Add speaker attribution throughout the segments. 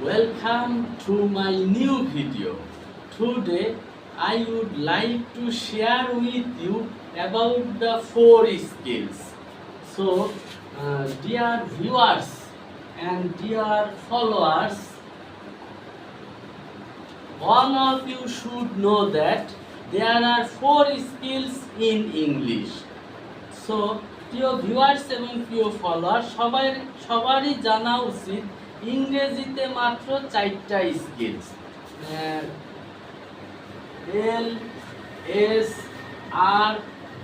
Speaker 1: Welcome to my new video. Today I would like to share with you about the 4 skills. So, dear viewers and dear followers, all of you should know that there are 4 skills in English. So, প্রিয় viewers এবং প্রিয় follower সবারই জানা উচিত ইংরেজিতে মাত্র 4টা skills, L S R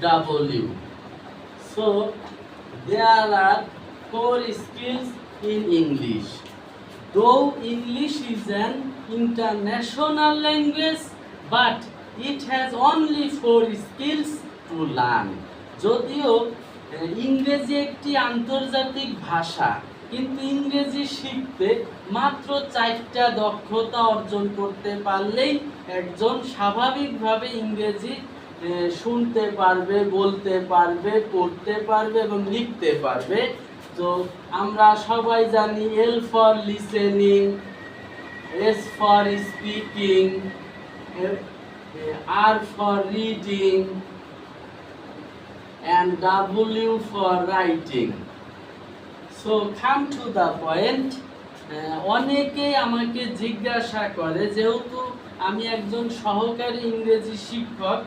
Speaker 1: W. So there are 4 skills in English. Though English is an international language, but it has only 4 skills to learn. যদিও ইংরেজি একটি আন্তর্জাতিক ভাষা, কিন্তু ইংরেজি শিখতে মাত্র 4টা দক্ষতা অর্জন করতে পারলেই একজন স্বাভাবিকভাবে ইংরেজি শুনতে পারবে, বলতে পারবে, পড়তে পারবে এবং লিখতে পারবে। তো আমরা সবাই জানি L for listening, S for speaking, R for reading and W for writing. So come to the point. অনেকেই আমাকে জিজ্ঞাসা করে, যেহেতু আমি একজন সহকারী ইংরেজি শিক্ষক,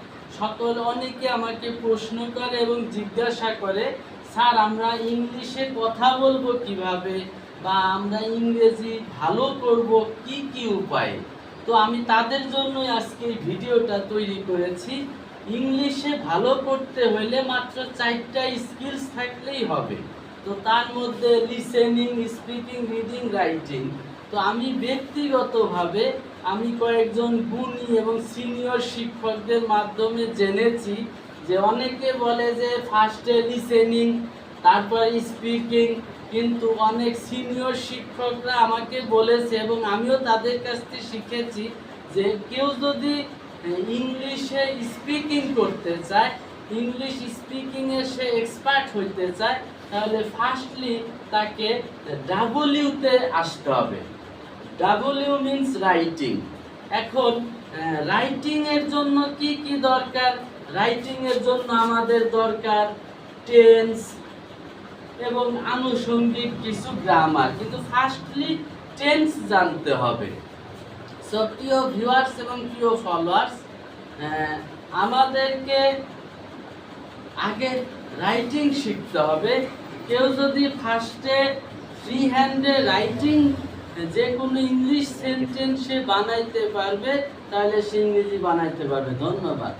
Speaker 1: অনেকে আমাকে প্রশ্ন করে এবং জিজ্ঞাসা করে, স্যার আমরা ইংলিশে কথা বলবো কিভাবে, বা আমরা ইংরেজি ভালো করব কি কি উপায়ে। তো আমি তাদের জন্য আজকে এই ভিডিওটা তৈরি করেছি। ইংলিশে ভালো করতে হলে মাত্র 4টা স্কিলস থাকলেই হবে। তো তার মধ্যে লিসেনিং, স্পিকিং, রিডিং, রাইটিং। তো আমি ব্যক্তিগতভাবে আমি কয়েকজন গুণী এবং সিনিয়র শিক্ষকদের মাধ্যমে জেনেছি যে অনেকে বলে যে ফার্স্টে লিসেনিং, তারপর স্পিকিং, কিন্তু অনেক সিনিয়র শিক্ষকরা আমাকে বলেছে এবং আমিও তাদের কাছ থেকে শিখেছি যে কেউ যদি ইংলিশে স্পিকিং করতে চায়, ইংলিশ স্পিকিংয়ে সে এক্সপার্ট হইতে চায়, তাহলে ফার্স্টলি তাকে ডাব্লিউতে আসতে হবে। W means writing. এখন রাইটিংয়ের জন্য কি কি দরকার? রাইটিংয়ের জন্য আমাদের দরকার টেন্স এবং আনুষঙ্গিক কিছু গ্রামার, কিন্তু ফার্স্টলি টেন্স জানতে হবে। সো প্রিয় ভিউয়ার্স এবং প্রিয় ফলোয়ার্স, আমাদেরকে আগে রাইটিং শিখতে হবে। কেউ যদি ফার্স্টে ফ্রি হ্যান্ডে রাইটিং যে কোনো ইংলিশ সেন্টেন্স সে বানাইতে পারবে, তাহলে সে ইংরেজি বানাইতে পারবে। ধন্যবাদ।